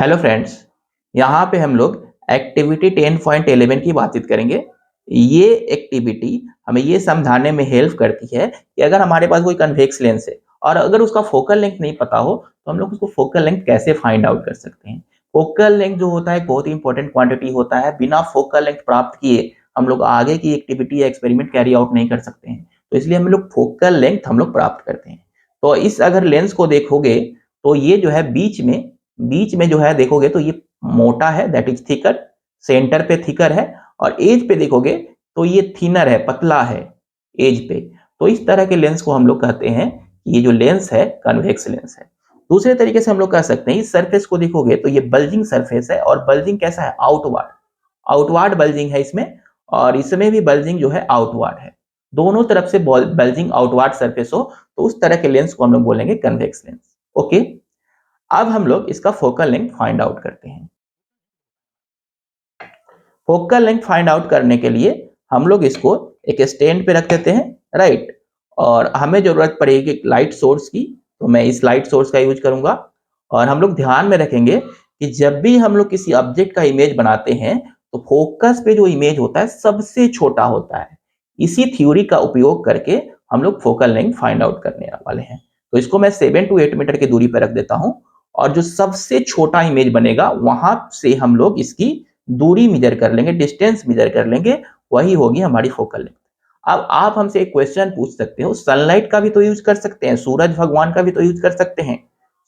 Hello friends, यहाँ पे हम लोग एक्टिविटी 10.11 की बातचीत करेंगे। ये एक्टिविटी हमें ये समझाने में हेल्प करती है कि अगर हमारे पास कोई कन्वेक्स लेंस है और अगर उसका फोकल लेंथ नहीं पता हो तो हम लोग उसको फोकल लेंथ कैसे फाइंड आउट कर सकते हैं। फोकल लेंथ जो होता है बहुत ही इंपॉर्टेंट क्वांटिटी होता है। बिना फोकल लेंथ प्राप्त किए हम लोग आगे की एक्टिविटी या एक्सपेरिमेंट कैरी आउट नहीं कर सकते हैं। तो इसलिए हम लोग फोकल लेंथ हम लोग प्राप्त करते हैं। तो इस अगर लेंस को देखोगे तो ये जो है बीच में जो है देखोगे तो ये मोटा है, दैट इज थिकर। सेंटर पे थिकर है और एज पे देखोगे तो ये थिनर है, पतला है एज पे। तो इस तरह के लेंस को हम लोग कहते हैं कि ये जो लेंस है कन्वेक्स लेंस है। दूसरे तरीके से हम लोग कह सकते हैं इस सरफेस को देखोगे तो ये बल्जिंग सरफेस है और बल्जिंग कैसा है, आउटवर्ड। आउटवर्ड बल्जिंग है इसमें और इसमें भी बल्जिंग जो है आउटवर्ड है। दोनों तरफ से बल्जिंग आउटवर्ड सरफेस हो तो उस तरह के लेंस को हम लोग बोलेंगे कन्वेक्स लेंस। ओके, अब हम लोग इसका फोकल लेंथ फाइंड आउट करते हैं। फोकल लेंथ फाइंड आउट करने के लिए हम लोग इसको एक स्टैंड पे रख देते हैं, राइट। और हमें जरूरत पड़ेगी लाइट सोर्स की, तो मैं इस लाइट सोर्स का यूज करूंगा। और हम लोग ध्यान में रखेंगे कि जब भी हम लोग किसी ऑब्जेक्ट का इमेज बनाते हैं तो फोकस पे जो इमेज होता है सबसे छोटा होता है। इसी थ्योरी का उपयोग करके हम लोग फोकल लेंथ फाइंड आउट करने वाले हैं। तो इसको मैं 7 to 8 मीटर की दूरी पर रख देता हूं और जो सबसे छोटा इमेज बनेगा वहां से हम लोग इसकी दूरी मेजर कर लेंगे, डिस्टेंस मेजर कर लेंगे, वही होगी हमारी फोकल लेंथ। अब आप हमसे एक क्वेश्चन पूछ सकते हो, सनलाइट का भी तो यूज कर सकते हैं, सूरज भगवान का भी तो यूज कर सकते हैं।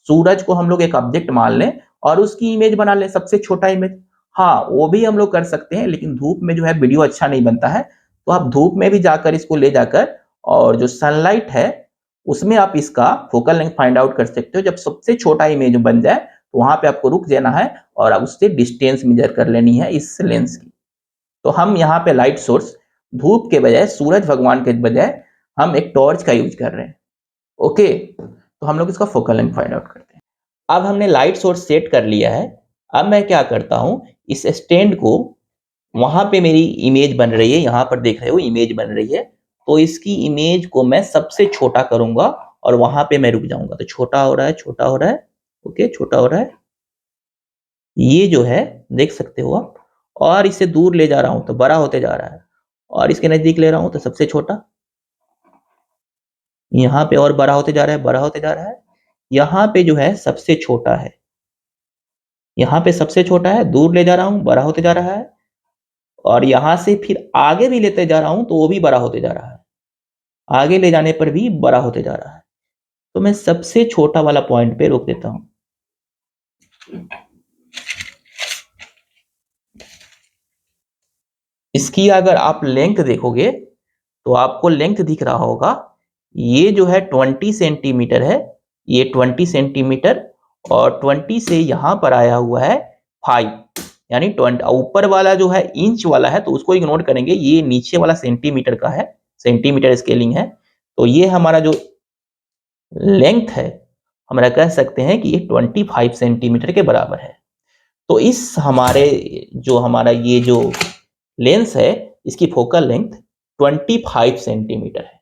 सूरज को हम लोग एक ऑब्जेक्ट मान लें और उसकी इमेज बना लें, सबसे छोटा इमेज। हाँ, वो भी हम लोग कर सकते हैं, लेकिन धूप में जो है वीडियो अच्छा नहीं बनता है। तो आप धूप में भी जाकर इसको ले जाकर और जो सनलाइट है उसमें आप इसका फोकल लेंथ फाइंड आउट कर सकते हो। जब सबसे छोटा इमेज बन जाए तो वहां पे आपको रुक जाना है और अब उससे डिस्टेंस मेजर कर लेनी है इस लेंस की। तो हम यहाँ पे लाइट सोर्स धूप के बजाय, सूरज भगवान के बजाय हम एक टॉर्च का यूज कर रहे हैं। ओके, तो हम लोग इसका फोकल लेंथ फाइंड आउट करते हैं। अब हमने लाइट सोर्स सेट कर लिया है। अब मैं क्या करता हूं, इस स्टैंड को, वहां पे मेरी इमेज बन रही है, यहां पर देख रहे हो इमेज बन रही है, तो इसकी इमेज को मैं सबसे छोटा करूंगा और वहां पे मैं रुक जाऊंगा। तो छोटा हो रहा है, छोटा हो रहा है, ओके, छोटा हो रहा है। ये जो है देख सकते हो आप, और इसे दूर ले जा रहा हूं तो बड़ा होते जा रहा है और इसके नजदीक ले रहा हूं तो सबसे छोटा। यहाँ पे और बड़ा होते जा रहा है, बड़ा होते जा रहा है। यहाँ पे जो है सबसे छोटा है, यहाँ पे सबसे छोटा है, दूर ले जा रहा हूं, बड़ा होते जा रहा है। और यहां से फिर आगे भी लेते जा रहा हूं तो वो भी बड़ा होते जा रहा है, आगे ले जाने पर भी बड़ा होते जा रहा है। तो मैं सबसे छोटा वाला पॉइंट पे रोक देता हूं। इसकी अगर आप लेंथ देखोगे तो आपको लेंथ दिख रहा होगा, ये जो है 20 सेंटीमीटर है, ये 20 सेंटीमीटर। और 20 से यहां पर आया हुआ है 5, यानी 20। ऊपर वाला जो है इंच वाला है तो उसको इग्नोर करेंगे, ये नीचे वाला सेंटीमीटर का है, सेंटीमीटर स्केलिंग है। तो ये हमारा जो लेंथ है, हमारा कह सकते हैं कि ये 25 सेंटीमीटर के बराबर है। तो इस हमारे जो हमारा ये जो लेंस है इसकी फोकल लेंथ 25 सेंटीमीटर है।